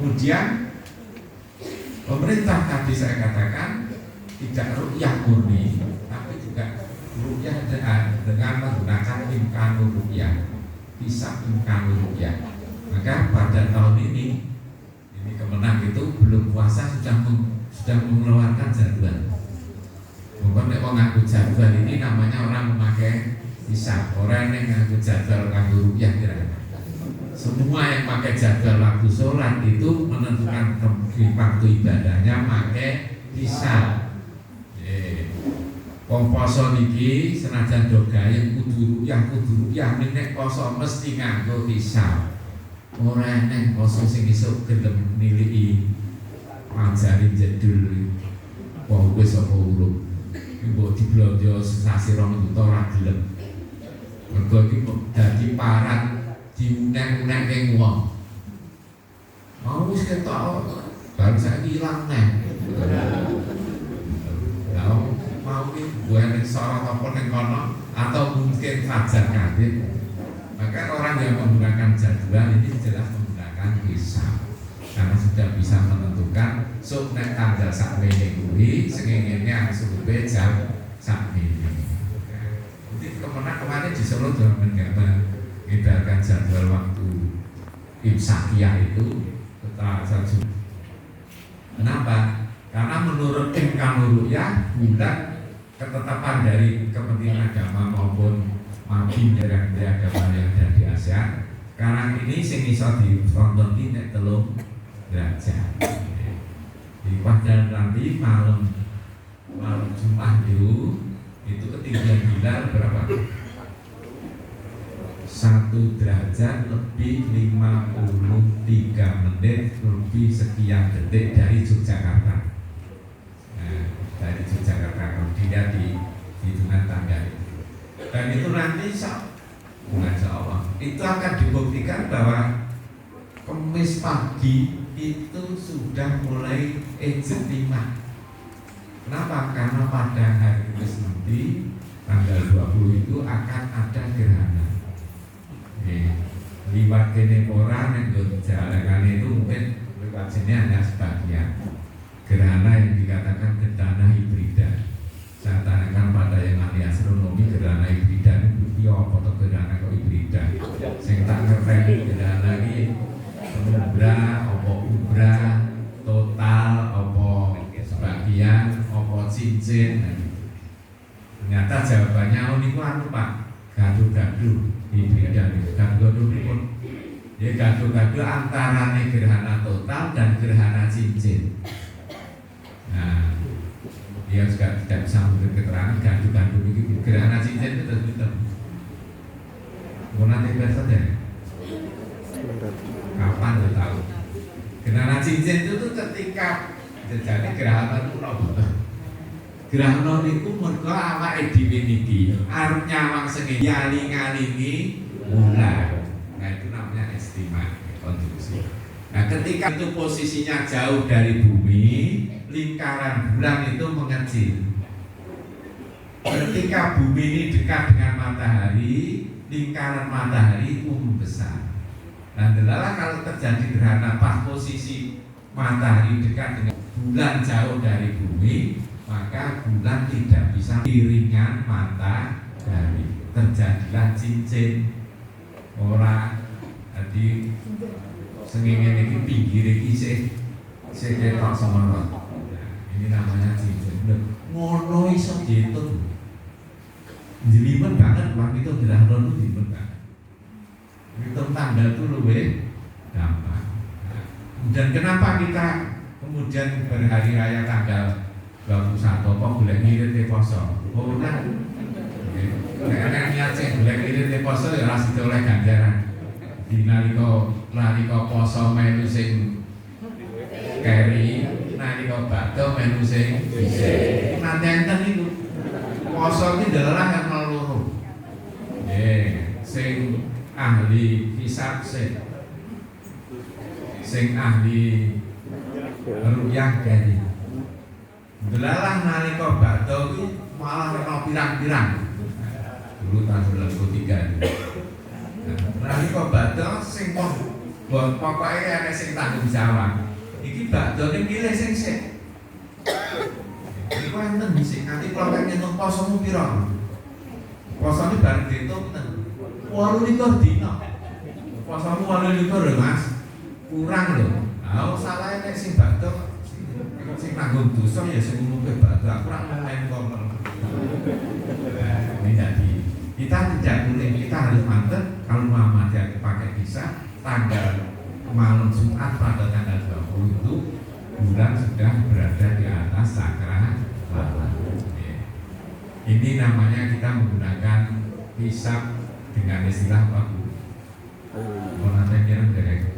Kemudian pemerintah tadi saya katakan tidak rukyah murni, tapi juga rukyah dengan menggunakan imkanul rukyah, bisa imkanul rukyah. Maka pada tahun ini Kemenang itu belum puasa sudah mengeluarkan jadwal. Bukan nek wong nganggo jadwal ini namanya orang memakai hisab. Orang yang nganggo jadwal nganggo rukyah kira-kira. Semua yang pakai jadwal waktu sholat itu menentukan waktu ibadahnya pakai hisab. Wong poso niki senajan do gayeng kudu rukyah nek poso mesti nganggo hisab. Ora neng poso sing iso gelem niliki ngajarin jedul wong wis apa urip. Mbok diblonjo sesasi 2 juta ora gelem. Mergo iki dadi parat diunek-unekke wong. Mau wis ketok baru saiki ilang neh. Lah mau iki buah sorot apa ning kono atau mungkin fajar kadit. Maka orang yang menggunakan jadwal ini jelas menggunakan hisab karena sudah bisa menentukan nek tanggal sakmene kuwi sengengene angsupe jam sakmene. Jadi kemarin di Solo juga mengedarkan jadwal waktu imsakiyah itu setelah satu. Kenapa? Karena menurut imkanul rukyah bulan ketetapan dari Kementerian Agama maupun makin dari agama yang ada di ASEAN sekarang ini sing iso ditonton ini nek 3 derajat. Di pada nanti malam Jumat itu ketinggian hilal berapa? 1 derajat lebih 53 menit lebih sekian detik dari Yogyakarta. Nah, dari Yogyakarta kemudian di hitungan tanggal itu. Dan itu nanti Masya Allah itu akan dibuktikan bahwa Kamis pagi itu sudah mulai ijtimah. Kenapa? Karena pada hari Kamis nanti tanggal 20 itu akan ada gerhana. Liwat kene ora nek jalan itu mungkin lewat sini hanya sebagian. Gerhana yang dikatakan gerhana hibrida. Saya tanyakan pada yang ahli astronomi gerhana hibrida itu apa atau gerhana kok hibrida? Sing tak ngerti gerhana iki penumbra, apa ubra, total, apa sebagian, apa cincin. Ternyata jawabannya niku anu Pak, gaduh-gaduh hibrida niku. Gaduh-gaduh pun ya gaduh-gaduh antarane gerhana total dan gerhana cincin. Nah, dia juga tidak bisa memberi keterangan gaduh-gaduh itu gerhana cincin itu tertutup. Mau nanti saja. Kapan lo tahu? Gerhana cincin itu tuh ketika jadi gerhana itu nopo. Gerhana itu mergo awake dhewe niki arep nyawang sengenge ngalingi bulan. Nah itu namanya estimasi konjungsi. Nah ketika itu posisinya jauh dari bumi, lingkaran bulan itu mengecil. Ketika bumi ini dekat dengan matahari, lingkaran matahari itu membesar. Nah, adalah kalau terjadi gerhana pas posisi matahari dekat dengan bulan jauh dari bumi, maka bulan tidak bisa iringan matahari. Terjadilah cincin ora jadi sengenge iki pinggir iki sik ketok semono. Ini namanya cincin. Ngono iso diitung. Jelimet banget waktu itu gerhana itu jelimet banget. Hitung tanggal itu lebih gampang. Dan kenapa kita kemudian berhari raya tanggal 21 apa boleh ngirit di poso? Oh nah, karena niat sih boleh ngirit di poso ya harus oleh ganjaran. Di nalika poso melu sing keri, nalika bakto melu sing dhisik. Nanti enten itu poso iki dalah kan loro. Sing ahli hisab sing ahli rukyah keri. Delalah nalika bakto iki malah ana pirang-pirang. Dulu tahun 2003. Nalika bakto sing pokoknya ada sing tanggung jawab. Iki bakdone milih sing sik. Iku enten sik nanti kalau kan nyentuh posomu piro? Posone bareng diitung enten 28 dina. Posomu 28 lho Mas. Kurang lho. Lah salah nek sing bakdo sing nanggung dosa ya sing ngumpe bakdo aku ora main kok. Ini jadi kita tidak boleh, kita harus mantep kalau Muhammadiyah pakai bisa tanggal malam Jumat pada tanggal 20 itu bulan sudah berada di atas sakral malam. Ini namanya kita menggunakan hisab dengan istilah apa? Menandakan dari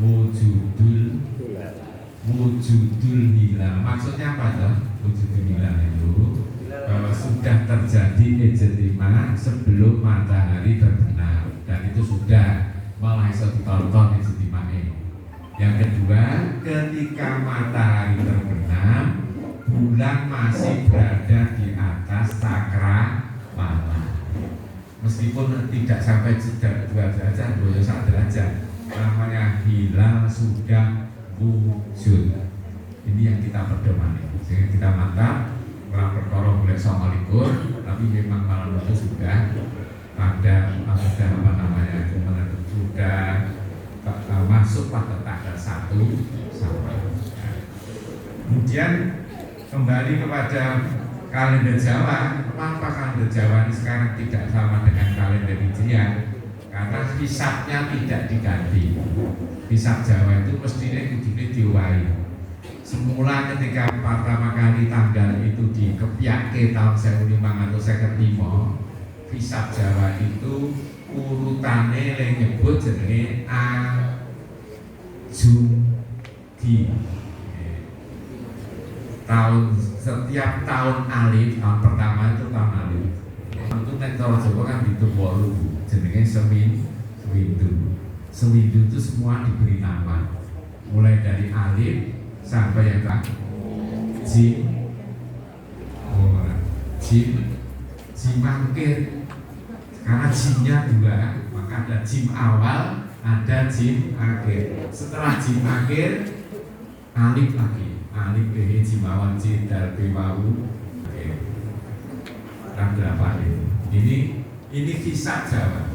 wujudul hilal. Maksudnya apa tuh? Wujudul hilal itu bahwa sudah terjadi ijtima sebelum matahari terbenam dan itu sudah mulai ditonton ijtimanya. Yang kedua, ketika matahari terbenam, bulan masih berada di atas sakral malam. Meskipun tidak sampai 2 derajat, 21 derajat, namanya hilal sudah wujud. Ini yang kita pedomani. Sehingga kita mantap, orang perkara boleh sama likur, tapi memang malam itu sudah ada apa namanya, sudah masuklah ke tanggal 1 sampai. Kemudian kembali kepada kalender Jawa. Kenapa kalender Jawa ini sekarang tidak sama dengan kalender Hijriah? Karena hisabnya tidak diganti. Hisab Jawa itu mestinya kudune diwai. Semula ketika pertama kali tanggal itu dikepiake tahun 1555, hisab Jawa itu urutane yang nyebut jenenge Ajumdi. Setiap tahun alif, tahun pertama itu tahun alif. Itu nek cara Jawa kan dihitung 8, jenenge sewindu. Sewindu itu semua diberi nama. Mulai dari alif sampai yang jim, jim akhir. Karena jimnya 2, maka ada jim awal, ada jim akhir. Setelah jim akhir, alif lagi. Alif B jim awal jim dal B wawu. Kan 8 ini hisab Jawa.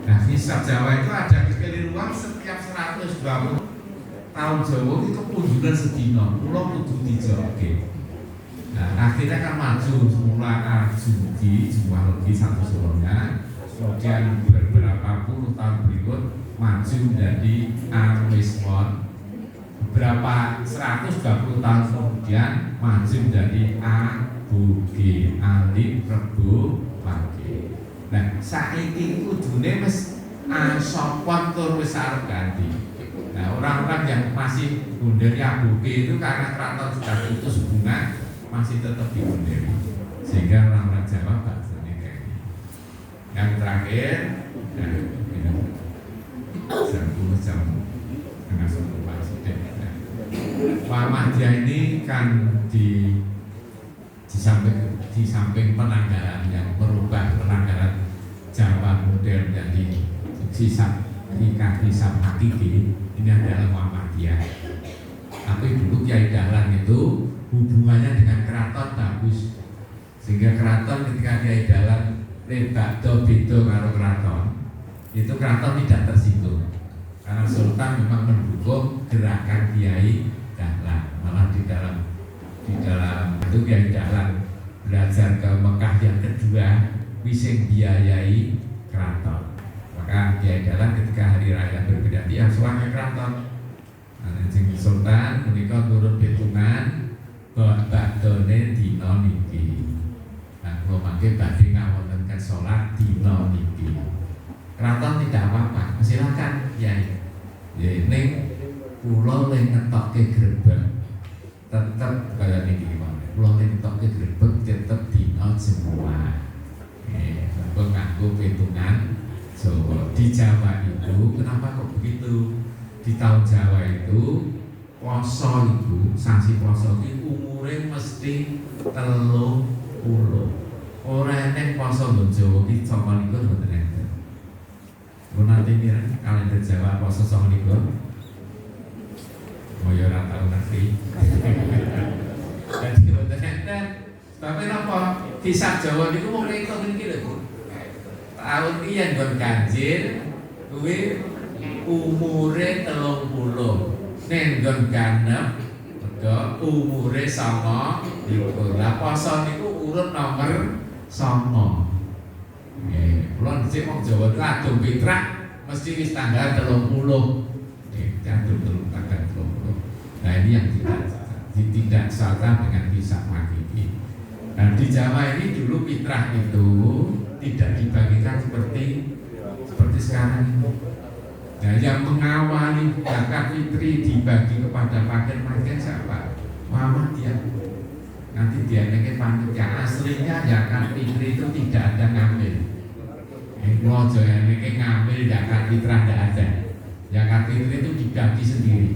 Nah, hisab Jawa itu ada kekeliruan setiap 120 tahun Jawa itu kunjungan sedina, pulau kudu dijawabke. Nah, akhirnya kan maju semula Ajumdi, jumlah lebih 1 sebelumnya. Kemudian beberapa puluh tahun berikut maju menjadi Al-Mismon. Beberapa 120 tahun kemudian maju menjadi Abugi, Alif, Rebu, Pagi. Nah, saiki kudune wis sopon tur wis arep ganti. Nah, orang-orang yang masih bunderi Abugi itu karena keraton sudah putus hubungan masih tetap dibunderi. Sehingga orang-orang Jawa bahasanya kayak ini. Yang terakhir, jam 10 Pak Sudin. Muhammadiyah ini kan di samping penanggalan yang merubah penanggalan Jawa modern menjadi hisab hakiki, ini adalah Muhammadiyah. Tapi dulu Kiai Dahlan itu hubungannya dengan keraton bagus, sehingga keraton ketika Kiai Dahlan lebak beda karo keraton, itu keraton tidak tersinggung karena Sultan memang mendukung gerakan Kiai Dahlan. Malah di dalam itu Kiai Dahlan belajar ke Mekah yang kedua bisa biayai keraton. Maka Kiai Dahlan ketika hari raya berbeda dia suami keraton. Nah, Sultan menikah turun hitungan badone dina niki. Nah, kalau mangke badhe ngawontenken salat dina niki. Keraton tidak apa-apa, silakan Kiai. Ya ning kula ning ngetokke grebeg tetep kaya niki mawon. Kula ning ngetokke grebeg tetep dina semua. Nganggo hitungan Jawa. Di Jawa itu kenapa kok begitu? Di tahun Jawa itu poso itu, sasi poso itu umure mesti 30. Ora enek poso nggon Jawa iki 29 mboten enten. nanti mirip kalender Jawa poso 29. Moyo ora tau ngerti. Jadi enten tapi napa kisah Jawa niku mung ketok iki lho. Tahun iki yen nggon Ganjil kuwi umure 30. Ning nggon Ganep mergo umure 29. Lah poso niku urut nomor 9. Nggih, kula dhisik wong Jawa niku adung fitrah mesti wis tanggal 30. Nggih, jatuh tanggal 30. Nah ini yang tidak salah dengan kisah Makiki. Nah di Jawa ini dulu fitrah itu tidak dibagikan seperti sekarang ini. Nah yang mengawali zakat fitri dibagi kepada fakir-fakir siapa? Muhammadiyah. Nanti dia nengke panitia aslinya zakat fitri itu tidak ada ngambil. Ngojo yang nengke ngambil zakat fitrah tidak ada. Zakat fitri itu dibagi sendiri.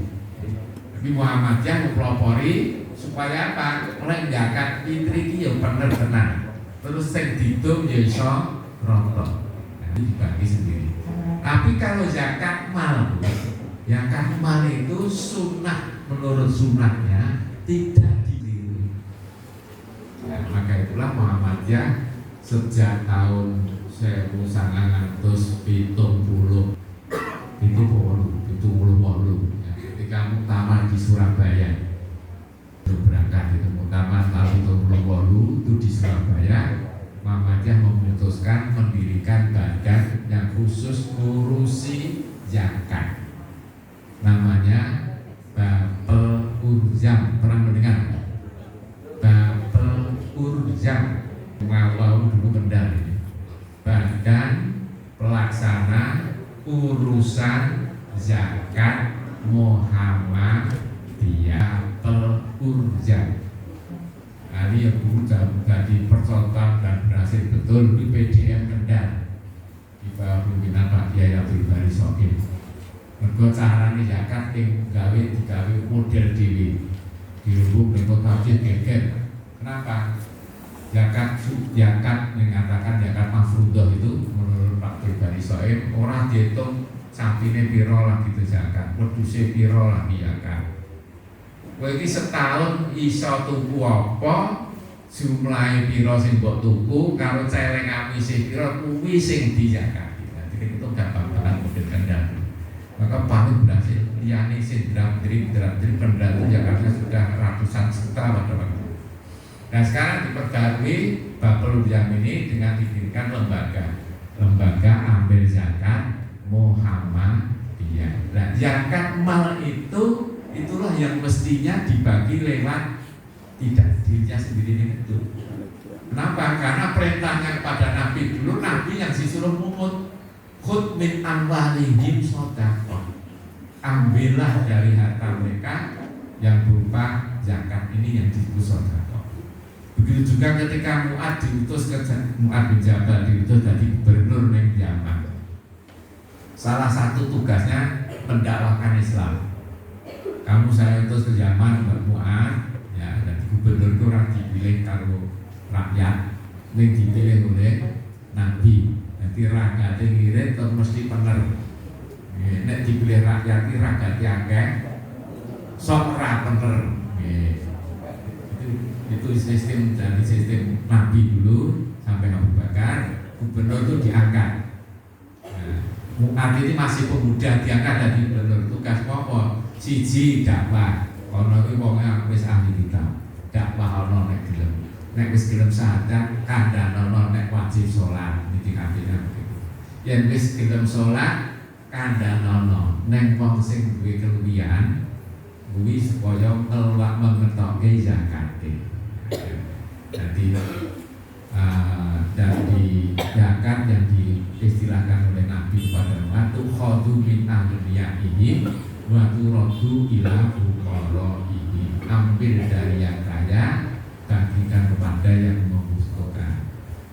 Tapi Muhammadiyah mempelopori supaya apa? Oleh zakat fitri itu yang benar-benar. Terus sing dihitung ya iso rontok. Nanti dibagi sendiri. Tapi kalau zakat mal itu sunnah, menurut sunnahnya tidak ditiru. Nah, maka itulah Muhammadiyah sejak tahun 1970 itu ketika muktamar di Surabaya berangkat itu muktamar tahun 2008 itu di Surabaya. Muhammadiyah memutuskan mendirikan badan yang khusus ngurusi zakat. Namanya Bapel Urjam. Pernah mendengar? Bapel Urjam. Ngawau dulu Kendal ini. Badan Pelaksana Urusan Zakat Muhammadiyah Bapel Urjam. Ini yang dulu jadi percontohan dan berhasil betul di PDM Kendal di bawah pimpinan Pak Kiai Abdul Bari Sokim. Mergo carane zakat digawe model dhewe. Dirubung dengan tafsir geger. Kenapa? Zakat mengatakan zakat mafruḍah itu menurut Pak Abdul Bari Sokim ora dihitung sampine piro lah gitu zakat, wedhuse piro lah zakat. Kowe iki setahun iso tuku apa, jumlahe pira sing mbok tuku karo celengan isih pira kuwi sing dizakati. Jadi itu gampang banget model Kendal. Maka paling berhasil liyane sendrap Kendal itu Jakarta sudah ratusan juta pada waktu. Nah sekarang diperbarui Bapel Urjam ini dengan didirikan lembaga ambil zakat Muhammadiyah. Nah zakat mal itulah yang mestinya dibagi lewat tidak dirinya sendiri itu. Kenapa? Karena perintahnya kepada Nabi dulu, Nabi yang disuruh mungut khud min amwalihim shadaqah. Ambillah dari harta mereka yang berupa zakat ini yang disebut shadaqah. Begitu juga ketika Mu'ad diutus ke Mu'ad bin Jabal diutus dari gubernur Yaman. Salah satu tugasnya mendakwahkan Islam. Kamu saya utus ke Yaman buat Mu'ad, ya, dan gubernur itu orang dipilih karo rakyat, yang dipilih oleh Nabi. Nanti rakyat yang ngirit terus mesti bener. Nek dipilih rakyat ini rakyat yang sok ora bener. Itu sistem dari sistem Nabi dulu sampai Abu Bakar, gubernur itu diangkat. Nah, Mu'ad ini masih pemuda diangkat dari gubernur, tugas apa? Siji dakwah, ana kuwi wong wis ahli kitab. Dakwah ana nek gelem. Nek wis gelem syahadat, kandhanono nek wajib salat, niki kabeh. Yen wis gelem salat, kandhanono nek wong sing duwe kelebihan kuwi supaya ngelak mengetokke zakat. Jadi dari zakat yang diistilahkan oleh Nabi kepada umat itu khadu min aghniyahim wa turadu ila fuqaraihi. Ambil dari yang kaya, bagikan kepada yang membutuhkan.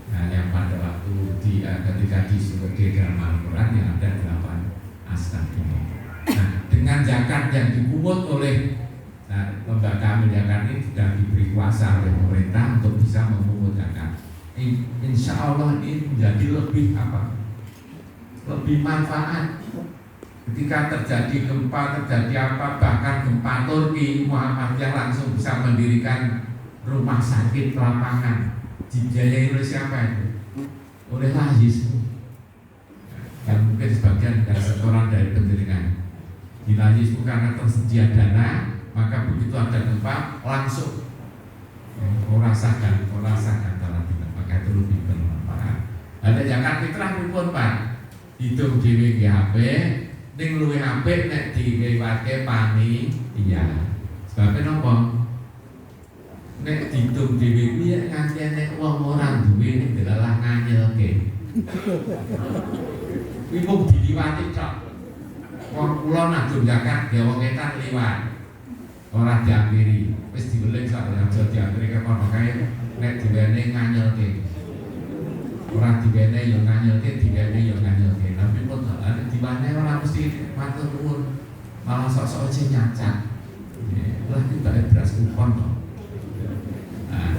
Nah, yang pada waktu ketika disuruh di dalam Al-Quran yang ada 8 aspek ini. Nah, dengan zakat yang dipungut oleh lembaga amil zakat ini sudah diberi kuasa oleh pemerintah untuk bisa memungut zakat. Insya Allah ini menjadi lebih lebih manfaat. Ketika terjadi gempa, terjadi apa, bahkan gempa Turki, Muhammadiyah langsung bisa mendirikan rumah sakit lapangan. Dibiayai oleh siapa itu? Oleh Lahismu. Dan mungkin sebagian dari setoran dari penjaringan. Di Lahismu karena tersedia dana, maka begitu ada gempa langsung merasakan dalam tidak, maka itu lebih bermanfaat. Ada Jakarta Fitrah pun Pak, hitung dhewe HP, ning luwih apik nek dilewatke panitia. Sebab napa? Nek dihitung dhewe piye nganti nek wong ora duwe ning delalah nganyelke. Kuwi mung diliwati tok. Wong kula nang Yogyakarta ya wong etan liwat. Ora diakhiri, wis diweling sak aja diakhiri ke kono kae nek diwene nganyelke. Ora diwene yo nganyelke, diwene yo nganyelke. Tapi pun diwane ora mesti matur nuwun. Malah sok-sok aja nyacat. Lah kita beras kupon kok. Nah,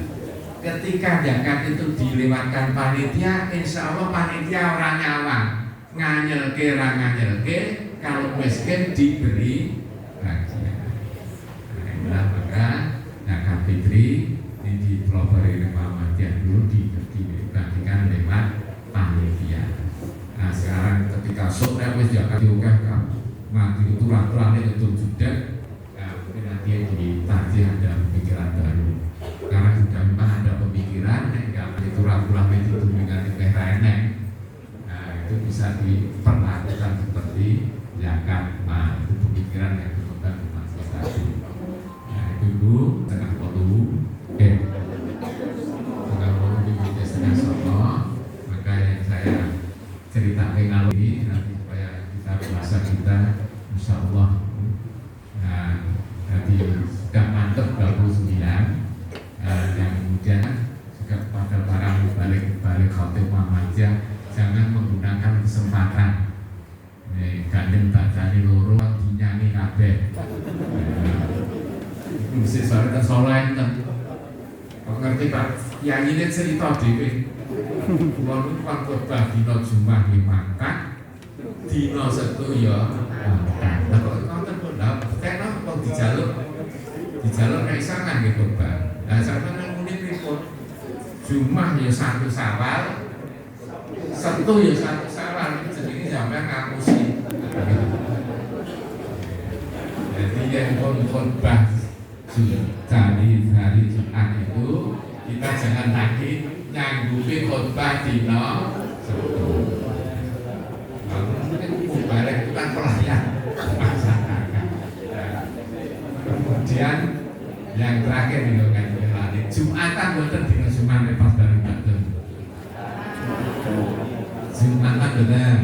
ketika zakat itu dilewatkan panitia, insya Allah panitia orang nyawang nganyelke, orang nganyelke, kalau miskin diberi bagian. Nah, maka zakat fitri ini dipelopori oleh Muhammadiyah dulu dibagikan lewat panitia. Nah sekarang ketika sore wis zakat diukahkan, mati itu aturannya itu sudah. Mungkin nanti di ada pemikiran baru. Karena sudah memang ada pemikiran, enggak itu ratulan itu dengan eneng. Nah itu bisa diperlakukan seperti zakat. Nah itu pemikiran yang berkembang di manifestasi. Nah itu dulu tengah waktu, tengah waktu di setengah sono, maka yang saya ceritakan kalau ini nanti supaya kita bahasa kita, insya Allah. Nah nanti sudah mantap 29. Yang kemudian juga pada para balik khotib Muhammadiyah jangan menggunakan kesempatan gandeng bacani loro dinyanyi kabeh. Mesti suara tersolen kan. Kok ngerti Pak? Yang ini cerita dhewe. Kulo niku kan khotbah dina Jumat di Mangkat. Dina Setu ya. Lah kok ngoten kok lha kena kok dijaluk nek sangan nggih khotbah. Nah, sampeyan muni pripun? Jumat ya 1 Syawal, Setu ya 1 Syawal, jenenge sampeyan ngapusi. Jadi yang khotbah dari hari Jumat itu kita jangan lagi nyanggupi khotbah dina Setu. Balik itu kan pelayan masyarakat. Kemudian yang terakhir nih kan Jumatan boten dina Jumat pas bareng baten. Jumatan bener.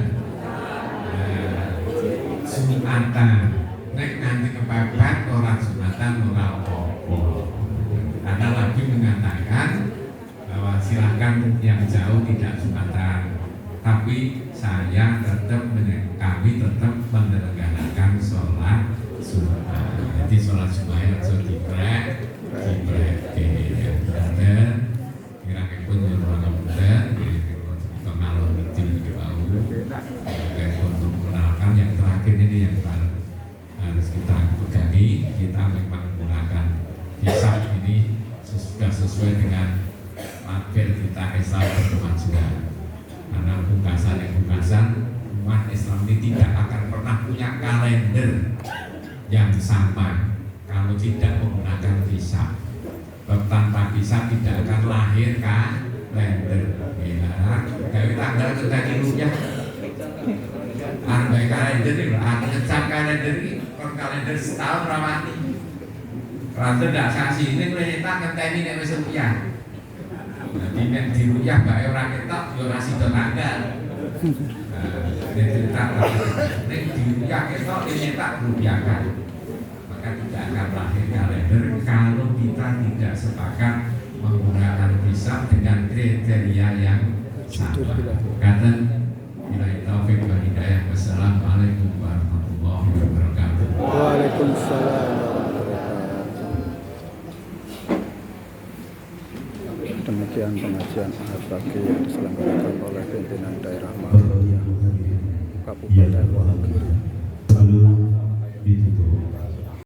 Jumatan nek nanti kepepet orang Jumatan ora apa-apa. Ada lagi mengatakan bahwa silakan yang jauh tidak Jumatan, tapi kami tetap menyelenggarakan sholat Jumat. Jadi sholat Jumat itu diprek kira-kira pun yang orang muda pengalor meeting di bawah untuk mengenalkan yang terakhir ini yang harus kita pegangi. Kita memang menggunakan hisab ini sudah sesuai dengan label kita Islam berkemajuan. Karena bungkasan umat Islam ini tidak akan pernah punya kalender yang sama kalau tidak menggunakan hisab. Tanpa hisab tidak akan lahir kalender. Dari tanggal tentang rupiah, ada kalender ini, ada ngecap kalender ini, kalender setahun rawani. Kalau tidak saksi ini kita ngenteni nek wis rupiah. Jadi nek di rupiah bae ora ketok yo ora sida tanggal. Nek cetak nek di rupiah ketok nyetak rupiah kan. Tidak akan lahir kalender kalau kita tidak sepakat menggunakan hisab dengan kriteria yang sama. Kata bila taufik wal hidayah. Wassalamualaikum warahmatullahi wabarakatuh. Waalaikumsalam. Demikian pengajian ahad pagi yang diselenggarakan oleh pimpinan daerah Muhammadiyah. iyyaka na'budu wa iyyaka